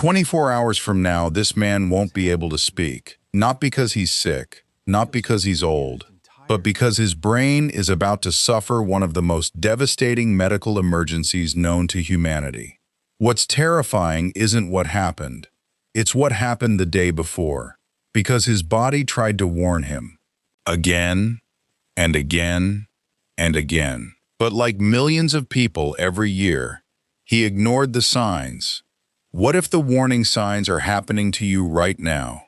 24 hours from now, this man won't be able to speak. Not because he's sick, not because he's old, but because his brain is about to suffer one of the most devastating medical emergencies known to humanity. What's terrifying isn't what happened. It's what happened the day before, because his body tried to warn him. Again, and again, and again. But like millions of people every year, he ignored the signs. What if the warning signs are happening to you right now?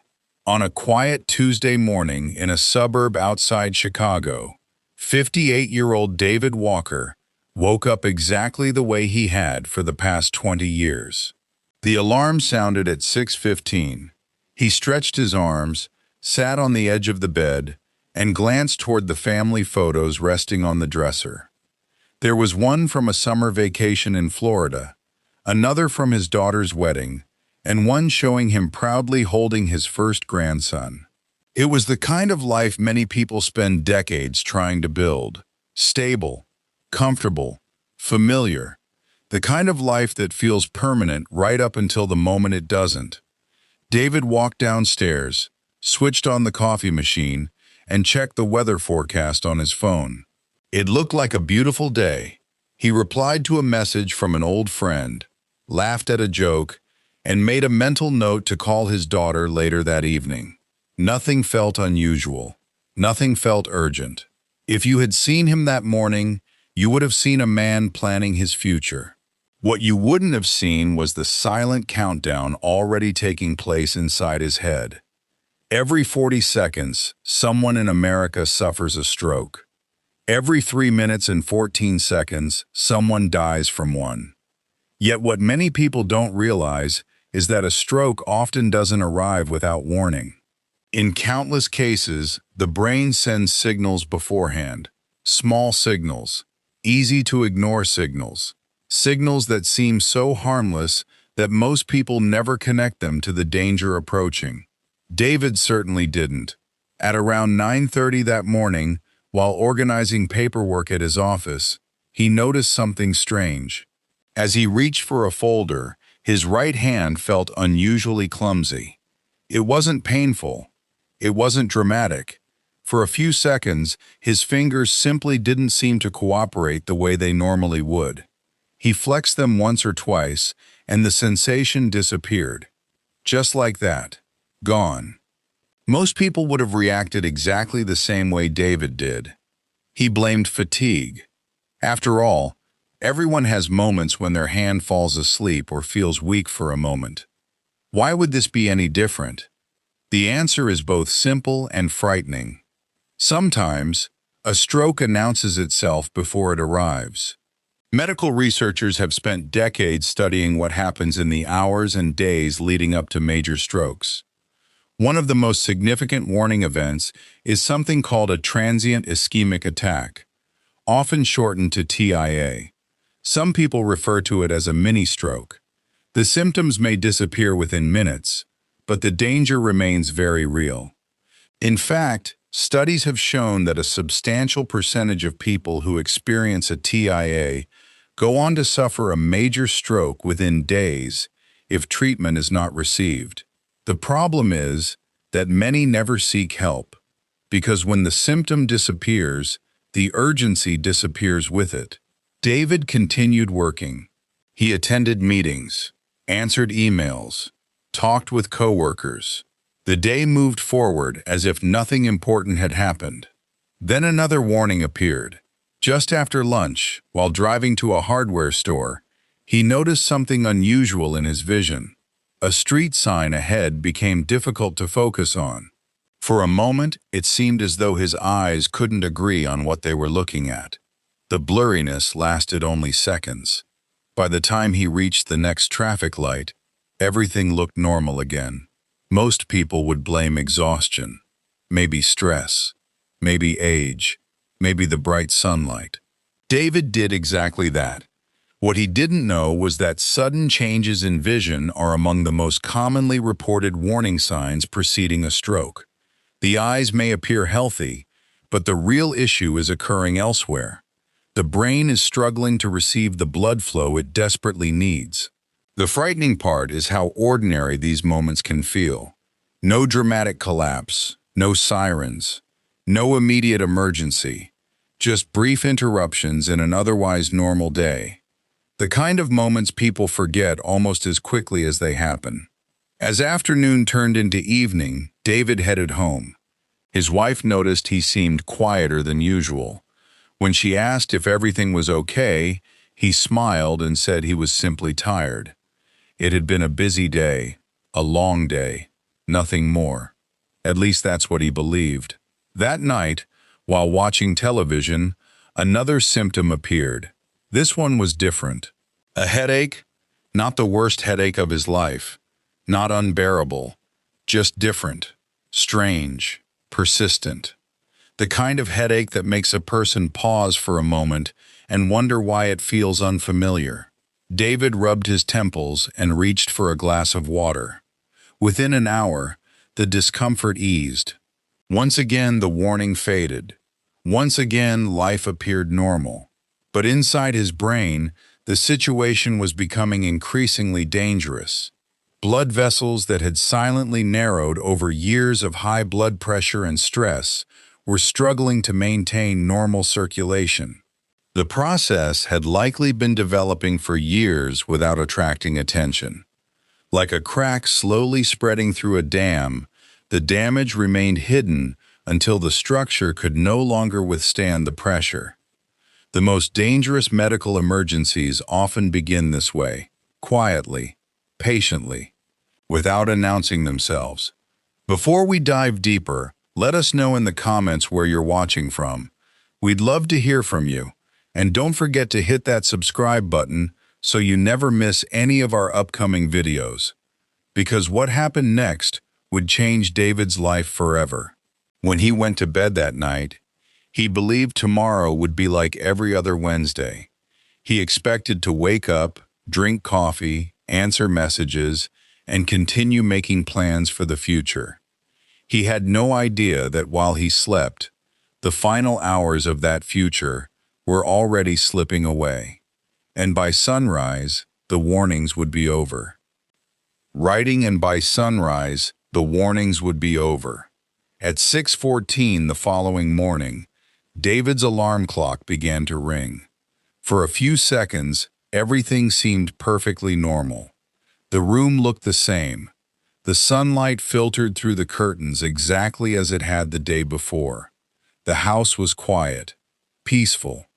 On a quiet Tuesday morning in a suburb outside Chicago, 58-year-old David Walker woke up exactly the way he had for the past 20 years. The alarm sounded at 6:15. He stretched his arms, sat on the edge of the bed, and glanced toward the family photos resting on the dresser. There was one from a summer vacation in Florida, another from his daughter's wedding, and one showing him proudly holding his first grandson. It was the kind of life many people spend decades trying to build. Stable, comfortable, familiar. The kind of life that feels permanent right up until the moment it doesn't. David walked downstairs, switched on the coffee machine, and checked the weather forecast on his phone. It looked like a beautiful day. He replied to a message from an old friend, laughed at a joke, and made a mental note to call his daughter later that evening. Nothing felt unusual. Nothing felt urgent. If you had seen him that morning, you would have seen a man planning his future. What you wouldn't have seen was the silent countdown already taking place inside his head. Every 40 seconds, someone in America suffers a stroke. Every 3 minutes and 14 seconds, someone dies from one. Yet what many people don't realize is that a stroke often doesn't arrive without warning. In countless cases, the brain sends signals beforehand. Small signals, easy to ignore signals. Signals that seem so harmless that most people never connect them to the danger approaching. David certainly didn't. At around 9:30 that morning, while organizing paperwork at his office, he noticed something strange. As he reached for a folder, his right hand felt unusually clumsy. It wasn't painful. It wasn't dramatic. For a few seconds, his fingers simply didn't seem to cooperate the way they normally would. He flexed them once or twice, and the sensation disappeared. Just like that. Gone. Most people would have reacted exactly the same way David did. He blamed fatigue. After all, everyone has moments when their hand falls asleep or feels weak for a moment. Why would this be any different? The answer is both simple and frightening. Sometimes, a stroke announces itself before it arrives. Medical researchers have spent decades studying what happens in the hours and days leading up to major strokes. One of the most significant warning events is something called a transient ischemic attack, often shortened to TIA. Some people refer to it as a mini-stroke. The symptoms may disappear within minutes, but the danger remains very real. In fact, studies have shown that a substantial percentage of people who experience a TIA go on to suffer a major stroke within days if treatment is not received. The problem is that many never seek help, because when the symptom disappears, the urgency disappears with it. David continued working. He attended meetings, answered emails, talked with coworkers. The day moved forward as if nothing important had happened. Then another warning appeared. Just after lunch, while driving to a hardware store, he noticed something unusual in his vision. A street sign ahead became difficult to focus on. For a moment, it seemed as though his eyes couldn't agree on what they were looking at. The blurriness lasted only seconds. By the time he reached the next traffic light, everything looked normal again. Most people would blame exhaustion, maybe stress, maybe age, maybe the bright sunlight. David did exactly that. What he didn't know was that sudden changes in vision are among the most commonly reported warning signs preceding a stroke. The eyes may appear healthy, but the real issue is occurring elsewhere. The brain is struggling to receive the blood flow it desperately needs. The frightening part is how ordinary these moments can feel. No dramatic collapse, no sirens, no immediate emergency, just brief interruptions in an otherwise normal day. The kind of moments people forget almost as quickly as they happen. As afternoon turned into evening, David headed home. His wife noticed he seemed quieter than usual. When she asked if everything was okay, he smiled and said he was simply tired. It had been a busy day, a long day, nothing more. At least that's what he believed. That night, while watching television, another symptom appeared. This one was different. A headache, not the worst headache of his life, not unbearable, just different, strange, persistent. The kind of headache that makes a person pause for a moment and wonder why it feels unfamiliar. David rubbed his temples and reached for a glass of water. Within an hour, the discomfort eased. Once again, the warning faded. Once again, life appeared normal. But inside his brain, the situation was becoming increasingly dangerous. Blood vessels that had silently narrowed over years of high blood pressure and stress were struggling to maintain normal circulation. The process had likely been developing for years without attracting attention. Like a crack slowly spreading through a dam, the damage remained hidden until the structure could no longer withstand the pressure. The most dangerous medical emergencies often begin this way, quietly, patiently, without announcing themselves. Before we dive deeper, let us know in the comments where you're watching from. We'd love to hear from you. And don't forget to hit that subscribe button so you never miss any of our upcoming videos. Because what happened next would change David's life forever. When he went to bed that night, he believed tomorrow would be like every other Wednesday. He expected to wake up, drink coffee, answer messages, and continue making plans for the future. He had no idea that while he slept, the final hours of that future were already slipping away, and by sunrise, the warnings would be over. Writing, and by sunrise, the warnings would be over. At 6:14 the following morning, David's alarm clock began to ring. For a few seconds, everything seemed perfectly normal. The room looked the same. The sunlight filtered through the curtains exactly as it had the day before. The house was quiet, peaceful,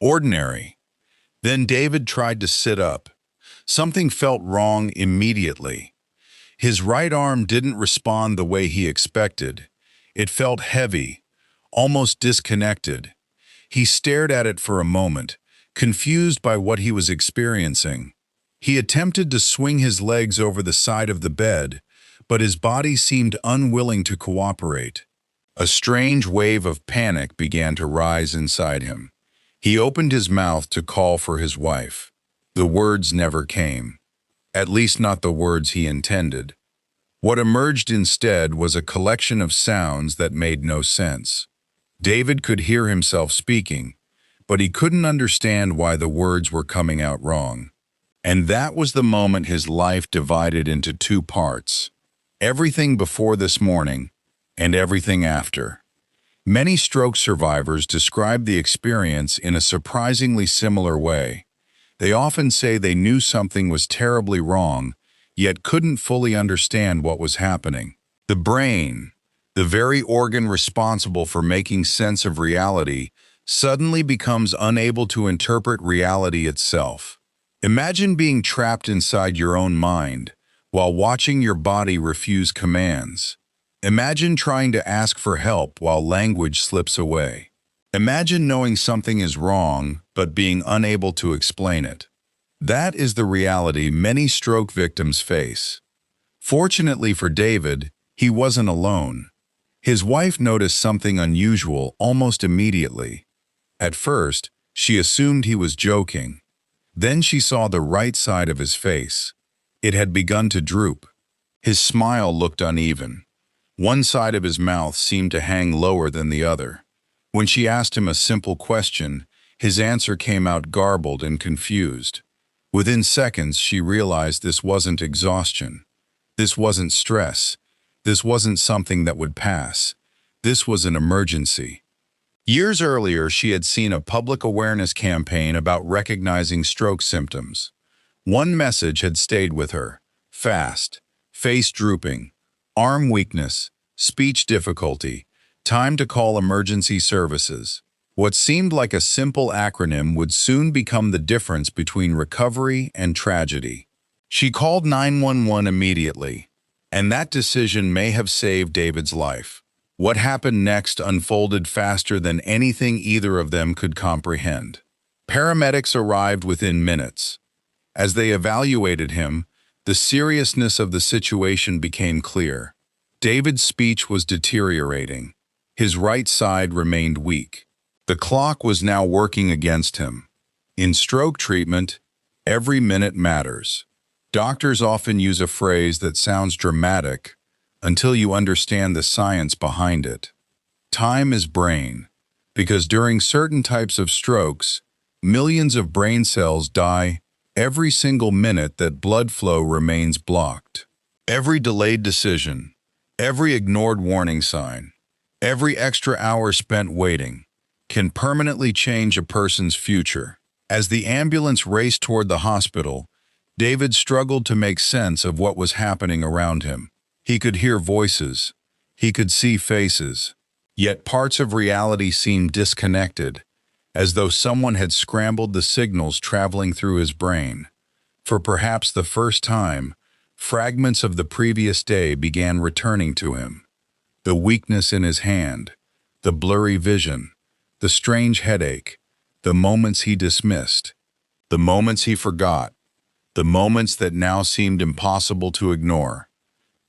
ordinary. Then David tried to sit up. Something felt wrong immediately. His right arm didn't respond the way he expected. It felt heavy, almost disconnected. He stared at it for a moment, confused by what he was experiencing. He attempted to swing his legs over the side of the bed, but his body seemed unwilling to cooperate. A strange wave of panic began to rise inside him. He opened his mouth to call for his wife. The words never came. At least not the words he intended. What emerged instead was a collection of sounds that made no sense. David could hear himself speaking, but he couldn't understand why the words were coming out wrong. And that was the moment his life divided into two parts. Everything before this morning and everything after. Many stroke survivors describe the experience in a surprisingly similar way. They often say they knew something was terribly wrong, yet couldn't fully understand what was happening. The brain, the very organ responsible for making sense of reality, suddenly becomes unable to interpret reality itself. Imagine being trapped inside your own mind while watching your body refuse commands. Imagine trying to ask for help while language slips away. Imagine knowing something is wrong but being unable to explain it. That is the reality many stroke victims face. Fortunately for David, he wasn't alone. His wife noticed something unusual almost immediately. At first, she assumed he was joking. Then she saw the right side of his face. It had begun to droop. His smile looked uneven. One side of his mouth seemed to hang lower than the other. When she asked him a simple question, his answer came out garbled and confused. Within seconds, she realized this wasn't exhaustion. This wasn't stress. This wasn't something that would pass. This was an emergency. Years earlier, she had seen a public awareness campaign about recognizing stroke symptoms. One message had stayed with her: fast, face drooping, arm weakness, speech difficulty, time to call emergency services. What seemed like a simple acronym would soon become the difference between recovery and tragedy. She called 911 immediately, and that decision may have saved David's life. What happened next unfolded faster than anything either of them could comprehend. Paramedics arrived within minutes. As they evaluated him, the seriousness of the situation became clear. David's speech was deteriorating. His right side remained weak. The clock was now working against him. In stroke treatment, every minute matters. Doctors often use a phrase that sounds dramatic until you understand the science behind it. Time is brain, because during certain types of strokes, millions of brain cells die every single minute that blood flow remains blocked. Every delayed decision, every ignored warning sign, every extra hour spent waiting can permanently change a person's future. As the ambulance raced toward the hospital, David struggled to make sense of what was happening around him. He could hear voices. He could see faces. Yet parts of reality seemed disconnected, as though someone had scrambled the signals traveling through his brain. For perhaps the first time, fragments of the previous day began returning to him. The weakness in his hand, the blurry vision, the strange headache, the moments he dismissed, the moments he forgot, the moments that now seemed impossible to ignore.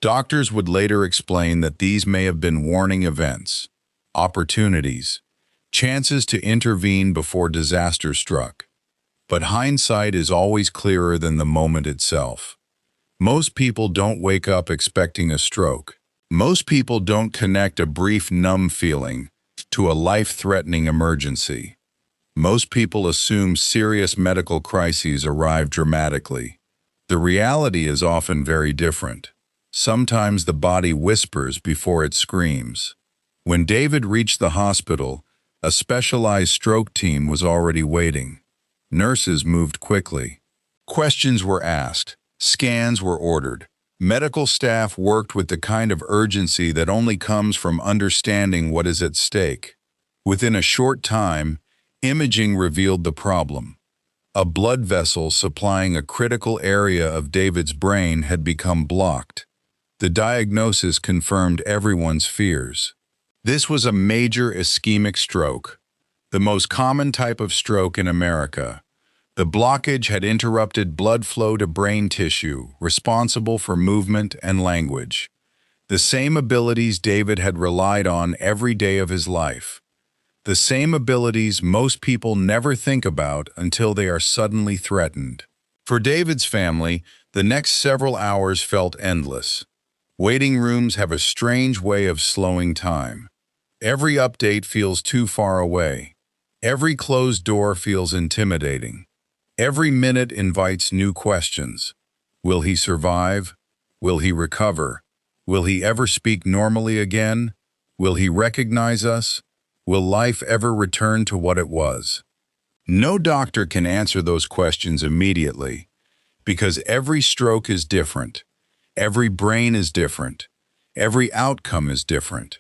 Doctors would later explain that these may have been warning events, opportunities, chances to intervene before disaster struck. But hindsight is always clearer than the moment itself. Most people don't wake up expecting a stroke. Most people don't connect a brief numb feeling to a life-threatening emergency. Most people assume serious medical crises arrive dramatically. The reality is often very different. Sometimes the body whispers before it screams. When David reached the hospital, a specialized stroke team was already waiting. Nurses moved quickly. Questions were asked. Scans were ordered. Medical staff worked with the kind of urgency that only comes from understanding what is at stake. Within a short time, imaging revealed the problem. A blood vessel supplying a critical area of David's brain had become blocked. The diagnosis confirmed everyone's fears. This was a major ischemic stroke, the most common type of stroke in America. The blockage had interrupted blood flow to brain tissue, responsible for movement and language. The same abilities David had relied on every day of his life. The same abilities most people never think about until they are suddenly threatened. For David's family, the next several hours felt endless. Waiting rooms have a strange way of slowing time. Every update feels too far away. Every closed door feels intimidating. Every minute invites new questions. Will he survive? Will he recover? Will he ever speak normally again? Will he recognize us? Will life ever return to what it was? No doctor can answer those questions immediately, because every stroke is different. Every brain is different. Every outcome is different.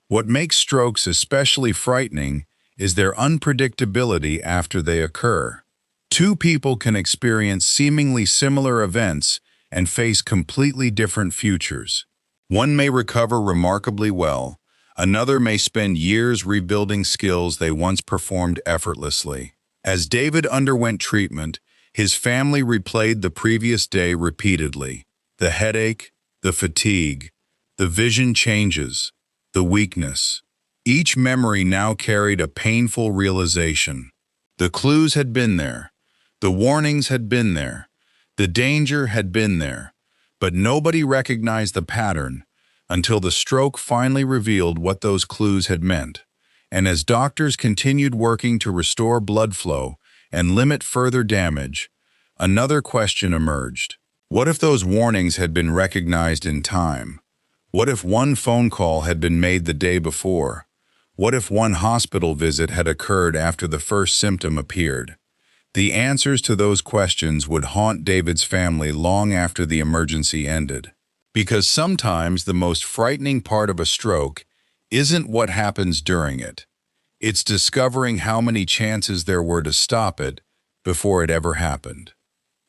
What makes strokes especially frightening is their unpredictability after they occur. Two people can experience seemingly similar events and face completely different futures. One may recover remarkably well. Another may spend years rebuilding skills they once performed effortlessly. As David underwent treatment, his family replayed the previous day repeatedly. The headache, the fatigue, the vision changes, the weakness. Each memory now carried a painful realization. The clues had been there. The warnings had been there. The danger had been there. But nobody recognized the pattern until the stroke finally revealed what those clues had meant. And as doctors continued working to restore blood flow and limit further damage, another question emerged. What if those warnings had been recognized in time? What if one phone call had been made the day before? What if one hospital visit had occurred after the first symptom appeared? The answers to those questions would haunt David's family long after the emergency ended. Because sometimes the most frightening part of a stroke isn't what happens during it. It's discovering how many chances there were to stop it before it ever happened.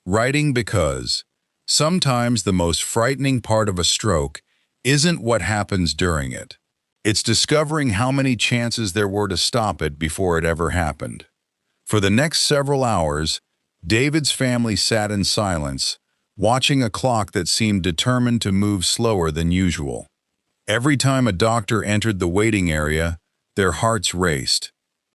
Writing because sometimes the most frightening part of a stroke isn't what happens during it. It's discovering how many chances there were to stop it before it ever happened. For the next several hours, David's family sat in silence, watching a clock that seemed determined to move slower than usual. Every time a doctor entered the waiting area, their hearts raced.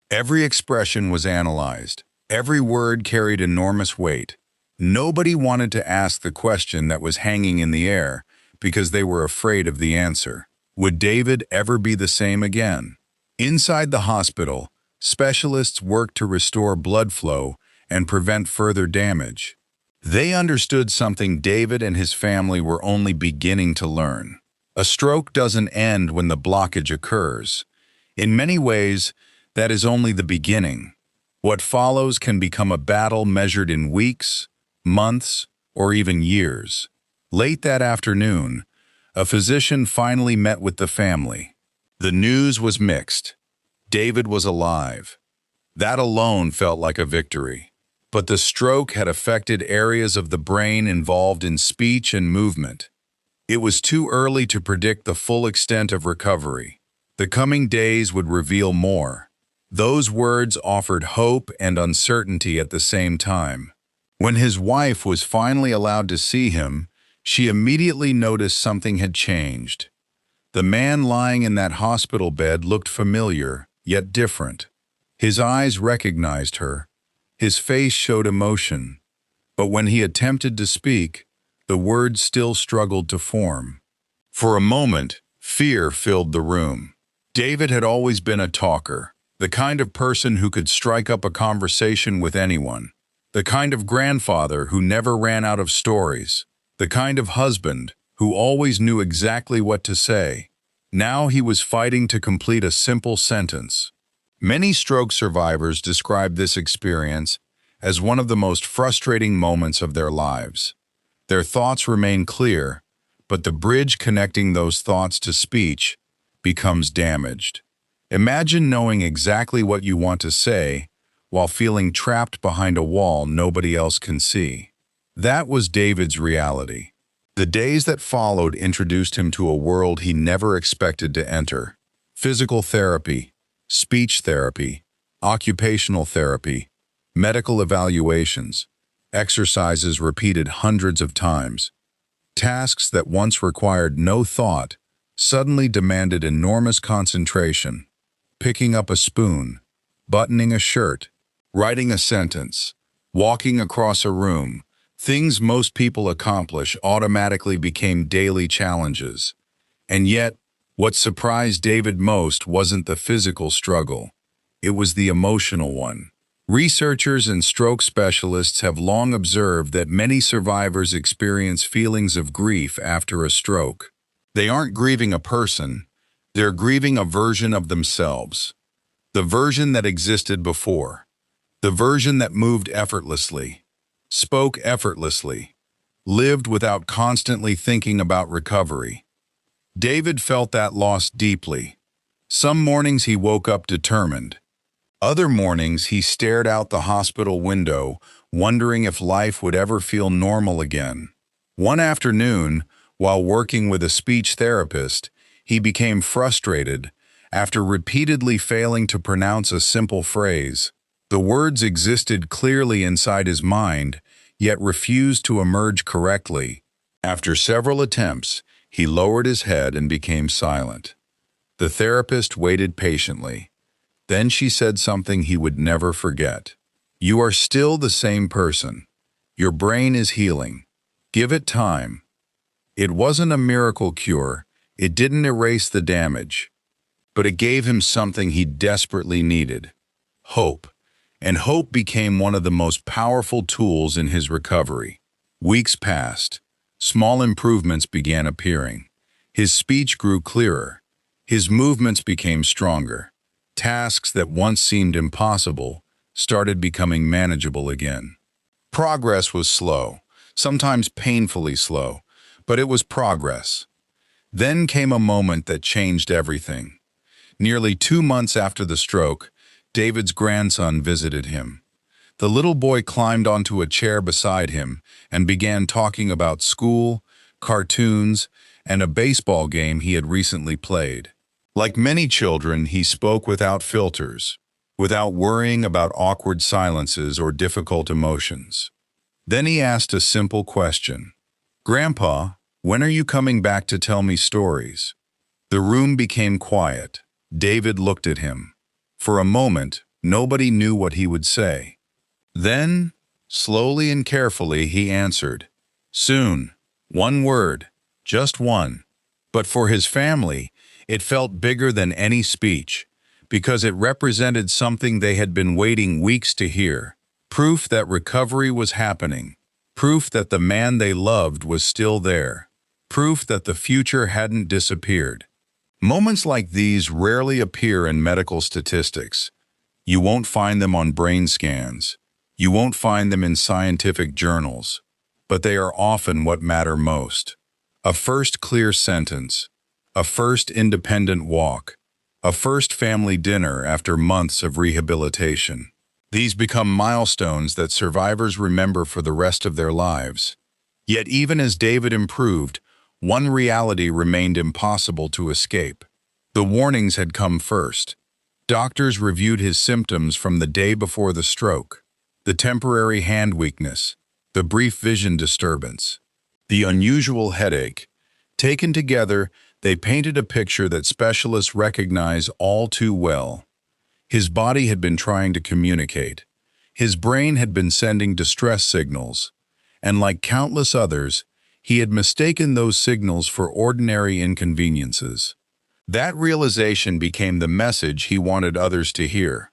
Every expression was analyzed. Every word carried enormous weight. Nobody wanted to ask the question that was hanging in the air because they were afraid of the answer. Would David ever be the same again? Inside the hospital, specialists worked to restore blood flow and prevent further damage. They understood something David and his family were only beginning to learn. A stroke doesn't end when the blockage occurs. In many ways, that is only the beginning. What follows can become a battle measured in weeks, months, or even years. Late that afternoon, a physician finally met with the family. The news was mixed. David was alive. That alone felt like a victory. But the stroke had affected areas of the brain involved in speech and movement. It was too early to predict the full extent of recovery. The coming days would reveal more. Those words offered hope and uncertainty at the same time. When his wife was finally allowed to see him, she immediately noticed something had changed. The man lying in that hospital bed looked familiar, yet different. His eyes recognized her. His face showed emotion. But when he attempted to speak, the words still struggled to form. For a moment, fear filled the room. David had always been a talker, the kind of person who could strike up a conversation with anyone, the kind of grandfather who never ran out of stories, the kind of husband who always knew exactly what to say. Now he was fighting to complete a simple sentence. Many stroke survivors describe this experience as one of the most frustrating moments of their lives. Their thoughts remain clear, but the bridge connecting those thoughts to speech becomes damaged. Imagine knowing exactly what you want to say while feeling trapped behind a wall nobody else can see. That was David's reality. The days that followed introduced him to a world he never expected to enter. Physical therapy, speech therapy, occupational therapy, medical evaluations, exercises repeated hundreds of times. Tasks that once required no thought suddenly demanded enormous concentration. Picking up a spoon, buttoning a shirt, writing a sentence, walking across a room, things most people accomplish automatically became daily challenges. And yet, what surprised David most wasn't the physical struggle. It was the emotional one. Researchers and stroke specialists have long observed that many survivors experience feelings of grief after a stroke. They aren't grieving a person, they're grieving a version of themselves. The version that existed before. The version that moved effortlessly, spoke effortlessly, lived without constantly thinking about recovery. David felt that loss deeply. Some mornings he woke up determined. Other mornings he stared out the hospital window, wondering if life would ever feel normal again. One afternoon, while working with a speech therapist, he became frustrated after repeatedly failing to pronounce a simple phrase. The words existed clearly inside his mind, yet refused to emerge correctly. After several attempts, he lowered his head and became silent. The therapist waited patiently. Then she said something he would never forget. "You are still the same person. Your brain is healing. Give it time." It wasn't a miracle cure. It didn't erase the damage. But it gave him something he desperately needed: hope. and hope became one of the most powerful tools in his recovery. Weeks passed. Small improvements began appearing. His speech grew clearer. His movements became stronger. Tasks that once seemed impossible started becoming manageable again. Progress was slow, sometimes painfully slow, but it was progress. Then came a moment that changed everything. Nearly 2 months after the stroke, David's grandson visited him. The little boy climbed onto a chair beside him and began talking about school, cartoons, and a baseball game he had recently played. Like many children, he spoke without filters, without worrying about awkward silences or difficult emotions. Then he asked a simple question. "Grandpa, when are you coming back to tell me stories?" The room became quiet. David looked at him. For a moment, nobody knew what he would say. Then, slowly and carefully, he answered, "Soon." One word, just one. But for his family, it felt bigger than any speech, because it represented something they had been waiting weeks to hear. Proof that recovery was happening. Proof that the man they loved was still there. Proof that the future hadn't disappeared. Moments like these rarely appear in medical statistics. You won't find them on brain scans. You won't find them in scientific journals. But they are often what matter most. A first clear sentence. A first independent walk. A first family dinner after months of rehabilitation. These become milestones that survivors remember for the rest of their lives. Yet even as David improved, one reality remained impossible to escape. The warnings had come first. Doctors reviewed his symptoms from the day before the stroke. The temporary hand weakness, the brief vision disturbance, the unusual headache. Taken together, they painted a picture that specialists recognize all too well. His body had been trying to communicate. His brain had been sending distress signals. And like countless others, he had mistaken those signals for ordinary inconveniences. That realization became the message he wanted others to hear.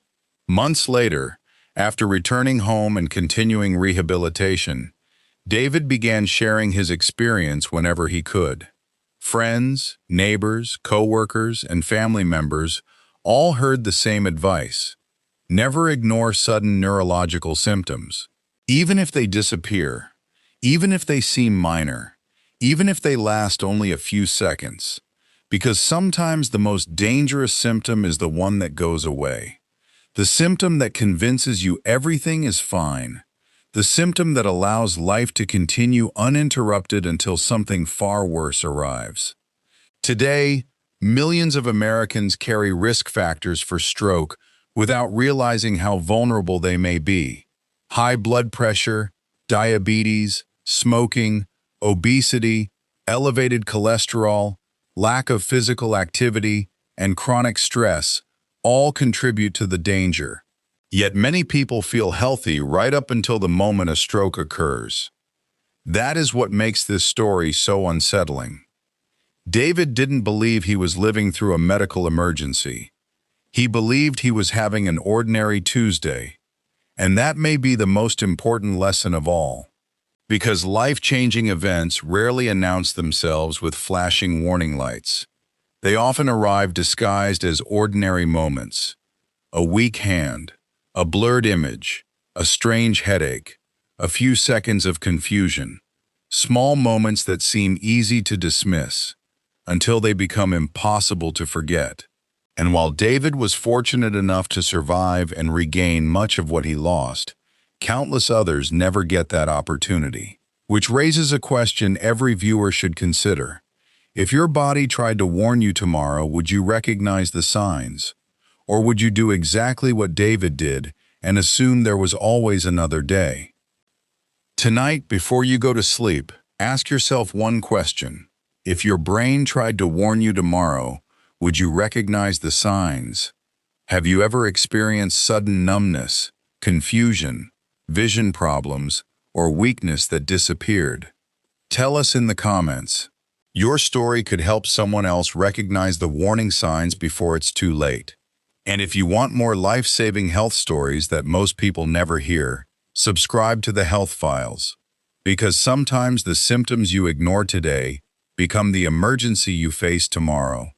Months later, after returning home and continuing rehabilitation, David began sharing his experience whenever he could. Friends, neighbors, coworkers, and family members all heard the same advice. Never ignore sudden neurological symptoms. Even if they disappear, even if they seem minor, even if they last only a few seconds, because sometimes the most dangerous symptom is the one that goes away. The symptom that convinces you everything is fine. The symptom that allows life to continue uninterrupted until something far worse arrives. Today, millions of Americans carry risk factors for stroke without realizing how vulnerable they may be. High blood pressure, diabetes, smoking, obesity, elevated cholesterol, lack of physical activity, and chronic stress all contribute to the danger. Yet many people feel healthy right up until the moment a stroke occurs. That is what makes this story so unsettling. David didn't believe he was living through a medical emergency. He believed he was having an ordinary Tuesday. And that may be the most important lesson of all. Because life-changing events rarely announce themselves with flashing warning lights. They often arrive disguised as ordinary moments. A weak hand, a blurred image, a strange headache, a few seconds of confusion. Small moments that seem easy to dismiss, until they become impossible to forget. And while David was fortunate enough to survive and regain much of what he lost, countless others never get that opportunity. Which raises a question every viewer should consider. If your body tried to warn you tomorrow, would you recognize the signs? Or would you do exactly what David did and assume there was always another day? Tonight, before you go to sleep, ask yourself one question. If your brain tried to warn you tomorrow, would you recognize the signs? Have you ever experienced sudden numbness, confusion, vision problems, or weakness that disappeared? Tell us in the comments. Your story could help someone else recognize the warning signs before it's too late. And if you want more life-saving health stories that most people never hear, subscribe to the Health Files. Because sometimes the symptoms you ignore today become the emergency you face tomorrow.